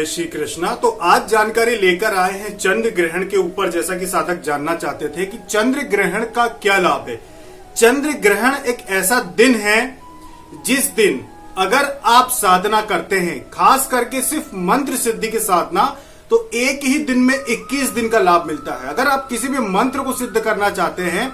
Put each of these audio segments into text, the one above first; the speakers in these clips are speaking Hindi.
जय श्री कृष्णा। तो आज जानकारी लेकर आए हैं चंद्र ग्रहण के ऊपर। जैसा कि साधक जानना चाहते थे कि चंद्र ग्रहण का क्या लाभ है। चंद्र ग्रहण एक ऐसा दिन है जिस दिन अगर आप साधना करते हैं, खास करके सिर्फ मंत्र सिद्धि की साधना, तो एक ही दिन में 21 दिन का लाभ मिलता है। अगर आप किसी भी मंत्र को सिद्ध करना चाहते हैं,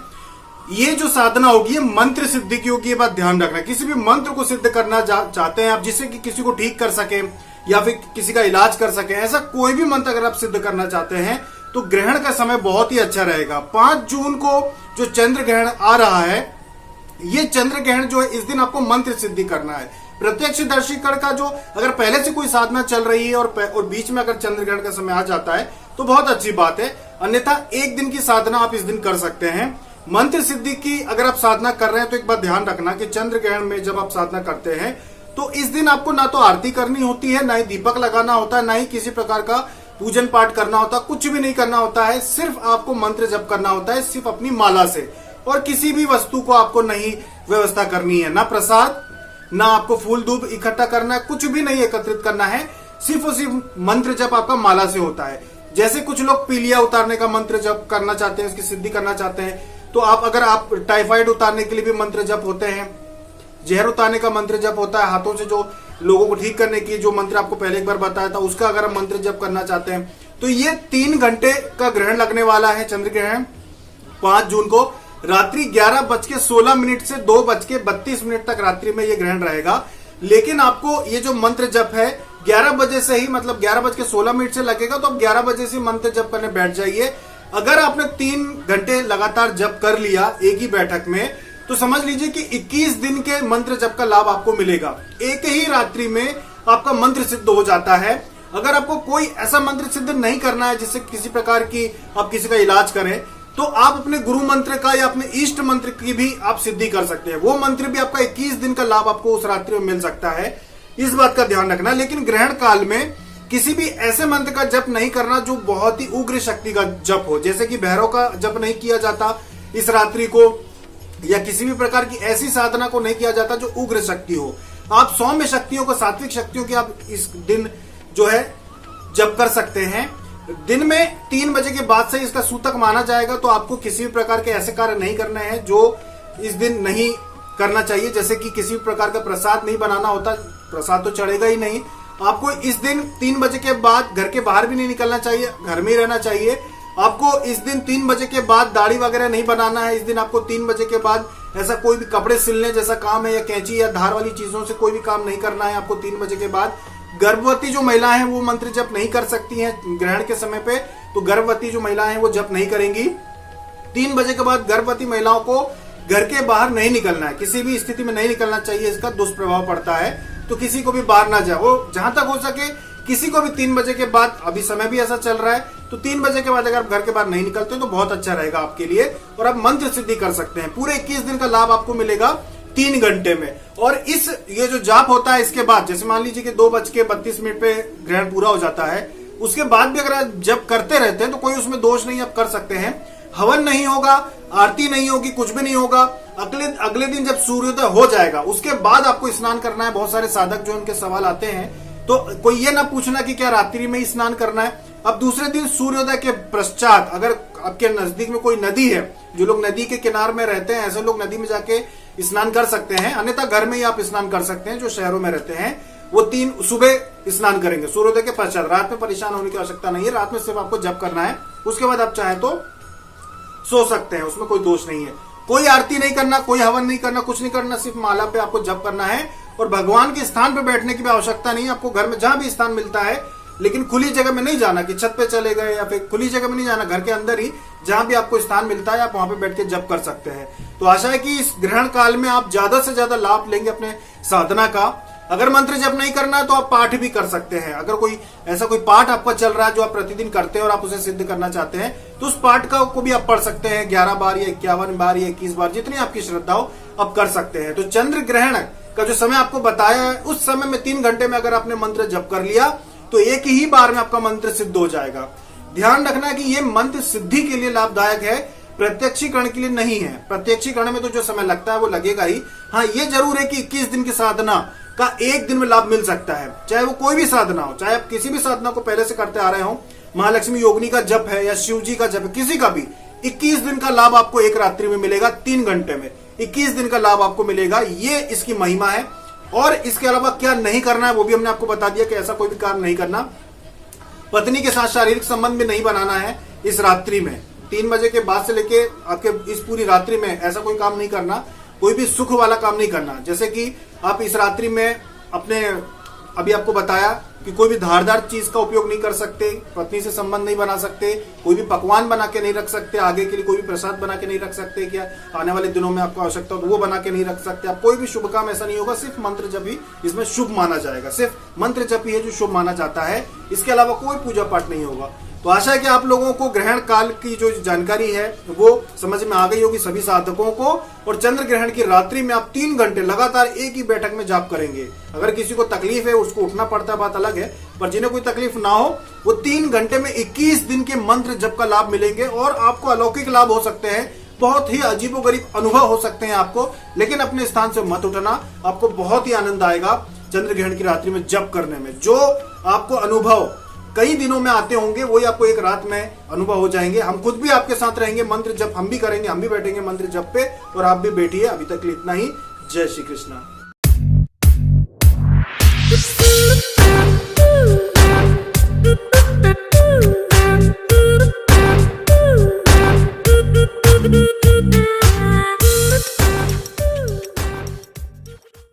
ये जो साधना होगी ये मंत्र सिद्धि की होगी, ये बात ध्यान रखना। किसी भी मंत्र को सिद्ध करना चाहते हैं आप, जिससे कि किसी को ठीक कर सके या फिर किसी का इलाज कर सके, ऐसा कोई भी मंत्र अगर आप सिद्ध करना चाहते हैं तो ग्रहण का समय बहुत ही अच्छा रहेगा। 5 जून को जो चंद्र ग्रहण आ रहा है, ये चंद्र ग्रहण जो है इस दिन आपको मंत्र सिद्धि करना है। प्रत्यक्षदर्शीकरण का जो अगर पहले से कोई साधना चल रही है और बीच में अगर चंद्र ग्रहण का समय आ जाता है तो बहुत अच्छी बात है, अन्यथा एक दिन की साधना आप इस दिन कर सकते हैं। मंत्र सिद्धि की अगर आप साधना कर रहे हैं तो एक बात ध्यान रखना कि चंद्र ग्रहण में जब आप साधना करते हैं तो इस दिन आपको ना तो आरती करनी होती है, ना ही दीपक लगाना होता है, ना ही किसी प्रकार का पूजन पाठ करना होता, कुछ भी नहीं करना होता है। सिर्फ आपको मंत्र जप करना होता है, सिर्फ अपनी माला से, और किसी भी वस्तु को आपको नहीं व्यवस्था करनी है, ना प्रसाद, ना आपको फूल धूप इकट्ठा करना है, कुछ भी नहीं एकत्रित करना है। सिर्फ और सिर्फ मंत्र जप आपका माला से होता है। जैसे कुछ लोग पीलिया उतारने का मंत्र जप करना चाहते हैं, उसकी सिद्धि करना चाहते हैं, तो अगर आप टाइफाइड उतारने के लिए भी मंत्र जप होते हैं, जहर उतारने का मंत्र जप होता है, हाथों से जो लोगों को ठीक करने की जो मंत्र आपको पहले एक बार बताया था, उसका अगर आप मंत्र जप करना चाहते हैं तो ये 3 घंटे का ग्रहण लगने वाला है। चंद्र ग्रहण 5 जून को रात्रि 11:16 से 2:32 तक रात्रि में ये ग्रहण रहेगा। लेकिन आपको ये जो मंत्र जप है 11 बजे से ही, मतलब 11:16 से लगेगा, तो आप 11 बजे से मंत्र जप करने बैठ जाइए। अगर आपने 3 घंटे लगातार जप कर लिया एक ही बैठक में, तो समझ लीजिए कि 21 दिन के मंत्र जप का लाभ आपको मिलेगा। एक ही रात्रि में आपका मंत्र सिद्ध हो जाता है। अगर आपको कोई ऐसा मंत्र सिद्ध नहीं करना है जिससे किसी प्रकार की आप किसी का इलाज करें, तो आप अपने गुरु मंत्र का या अपने इष्ट मंत्र की भी आप सिद्धि कर सकते हैं। वो मंत्र भी आपका 21 दिन का लाभ आपको उस रात्रि में मिल सकता है, इस बात का ध्यान रखना। लेकिन ग्रहण काल में किसी भी ऐसे मंत्र का जप नहीं करना जो बहुत ही उग्र शक्ति का जप हो। जैसे कि भैरव का जप नहीं किया जाता इस रात्रि को, या किसी भी प्रकार की ऐसी साधना को नहीं किया जाता जो उग्र शक्ति हो। आप सौम्य शक्तियों को, सात्विक शक्तियों की आप इस दिन जो है जप कर सकते हैं। दिन में 3 बजे के बाद से इसका सूतक माना जाएगा, तो आपको किसी भी प्रकार के ऐसे कार्य नहीं करने हैं जो इस दिन नहीं करना चाहिए। जैसे कि किसी भी प्रकार का प्रसाद नहीं बनाना होता, प्रसाद तो चढ़ेगा ही नहीं। आपको इस दिन 3 बजे के बाद घर के बाहर भी नहीं निकलना चाहिए, घर में ही रहना चाहिए। आपको इस दिन 3 बजे के बाद दाढ़ी वगैरह नहीं बनाना है। इस दिन आपको 3 बजे के बाद ऐसा कोई भी कपड़े सिलने जैसा काम है, या कैंची या धार वाली चीजों से कोई भी काम नहीं करना है आपको 3 बजे के बाद। गर्भवती जो महिलाएं हैं वो मंत्र जप नहीं कर सकती हैं ग्रहण के समय पे, तो गर्भवती जो महिलाएं हैं वो जप नहीं करेंगी। 3 बजे के बाद गर्भवती महिलाओं को घर के बाहर नहीं निकलना है, किसी भी स्थिति में नहीं निकलना चाहिए, इसका दुष्प्रभाव पड़ता है। तो किसी को भी बाहर ना जाए, वो जहां तक हो सके किसी को भी 3 बजे के बाद, अभी समय भी ऐसा चल रहा है, तो 3 बजे के बाद अगर आप घर के बाहर नहीं निकलते तो बहुत अच्छा रहेगा आपके लिए, और आप मंत्र सिद्धि कर सकते हैं। पूरे 21 दिन का लाभ आपको मिलेगा 3 घंटे में। और ये जो जाप होता है इसके बाद, जैसे मान लीजिए कि 2:32 पे ग्रहण पूरा हो जाता है, उसके बाद भी अगर आप जप करते रहते हैं तो कोई उसमें दोष नहीं, आप कर सकते हैं। हवन नहीं होगा, आरती नहीं होगी, कुछ भी नहीं होगा। अगले दिन जब सूर्योदय हो जाएगा उसके बाद आपको स्नान करना है। बहुत सारे साधक जो उनके सवाल आते हैं, तो कोई ये ना पूछना कि क्या रात्रि में ही स्नान करना है। अब दूसरे दिन सूर्योदय के पश्चात अगर आपके नजदीक में कोई नदी है, जो लोग नदी के किनारे में रहते हैं ऐसे लोग नदी में जाके स्नान कर सकते हैं, अन्यथा घर में ही आप स्नान कर सकते हैं। जो शहरों में रहते हैं वो 3 सुबह स्नान करेंगे सूर्योदय के पश्चात। रात में परेशान होने की आवश्यकता नहीं है, रात में सिर्फ आपको जप करना है, उसके बाद आप चाहे तो सो सकते हैं, उसमें कोई दोष नहीं है। कोई आरती नहीं करना, कोई हवन नहीं करना, कुछ नहीं करना, सिर्फ माला पे आपको जप करना है। और भगवान के स्थान पे बैठने की भी आवश्यकता नहीं है, आपको घर में जहां भी स्थान मिलता है, लेकिन खुली जगह में नहीं जाना कि छत पे चले गए या फिर खुली जगह में नहीं जाना, घर के अंदर ही जहां भी आपको स्थान मिलता है आप वहां पे बैठ के जप कर सकते हैं। तो आशा है कि इस ग्रहण काल में आप ज्यादा से ज्यादा लाभ लेंगे अपने साधना का। अगर मंत्र जप नहीं करना है तो आप पाठ भी कर सकते हैं। अगर कोई ऐसा कोई पाठ आपका चल रहा है जो आप प्रतिदिन करते हैं और आप उसे सिद्ध करना चाहते हैं, तो उस पाठ को भी आप पढ़ सकते हैं 11 बार या 51 बार या 21 बार, जितनी आपकी श्रद्धा हो आप कर सकते हैं। तो चंद्र ग्रहण का जो समय आपको बताया है, उस समय में 3 घंटे में अगर आपने मंत्र जप कर लिया तो एक ही बार में आपका मंत्र सिद्ध हो जाएगा। ध्यान रखना कि ये मंत्र सिद्धि के लिए लाभदायक है, प्रत्यक्षीकरण के लिए नहीं है। प्रत्यक्षीकरण में तो जो समय लगता है वो लगेगा ही। हाँ, ये जरूर है कि 21 दिन की साधना का एक दिन में लाभ मिल सकता है, चाहे वो कोई भी साधना हो, चाहे आप किसी भी साधना को पहले से करते आ रहे हो, महालक्ष्मी योगिनी का जप है या शिव जी का जप है, किसी का भी 21 दिन का लाभ आपको एक रात्रि में मिलेगा, 3 घंटे में 21 दिन का लाभ आपको मिलेगा। ये इसकी महिमा है। और इसके अलावा क्या नहीं करना है वो भी हमने आपको बता दिया कि ऐसा कोई भी काम नहीं करना। पत्नी के साथ शारीरिक संबंध भी नहीं बनाना है इस रात्रि में, 3 बजे के बाद से लेके आपके इस पूरी रात्रि में ऐसा कोई काम नहीं करना, कोई भी सुख वाला काम नहीं करना। जैसे कि आप इस रात्रि में अपने, अभी आपको बताया कि कोई भी धारदार चीज का उपयोग नहीं कर सकते, पत्नी से संबंध नहीं बना सकते, कोई भी पकवान बना के नहीं रख सकते, आगे के लिए कोई भी प्रसाद बना के नहीं रख सकते, क्या आने वाले दिनों में आपको आवश्यकता हो तो वो बना के नहीं रख सकते। आप कोई भी शुभ काम ऐसा नहीं होगा, सिर्फ मंत्र जप ही इसमें शुभ माना जाएगा, सिर्फ मंत्र जप ही है जो शुभ माना जाता है, इसके अलावा कोई पूजा पाठ नहीं होगा। तो आशा है कि आप लोगों को ग्रहण काल की जो जानकारी है वो समझ में आ गई होगी सभी साधकों को। और चंद्र ग्रहण की रात्रि में आप 3 घंटे लगातार एक ही बैठक में जाप करेंगे। अगर किसी को तकलीफ है, उसको उठना पड़ता है, बात अलग है, पर जिन्हें कोई तकलीफ ना हो वो 3 घंटे में 21 दिन के मंत्र जप का लाभ मिलेंगे और आपको अलौकिक लाभ हो सकते हैं, बहुत ही अजीबोगरीब अनुभव हो सकते हैं आपको, लेकिन अपने स्थान से मत उठना, आपको बहुत ही आनंद आएगा चंद्र ग्रहण की रात्रि में जप करने में। जो आपको अनुभव कई दिनों में आते होंगे वही आपको एक रात में अनुभव हो जाएंगे। हम खुद भी आपके साथ रहेंगे, मंत्र जप हम भी करेंगे, हम भी बैठेंगे मंत्र जप पे और आप भी बैठिए। अभी तक इतना ही। जय श्री कृष्ण।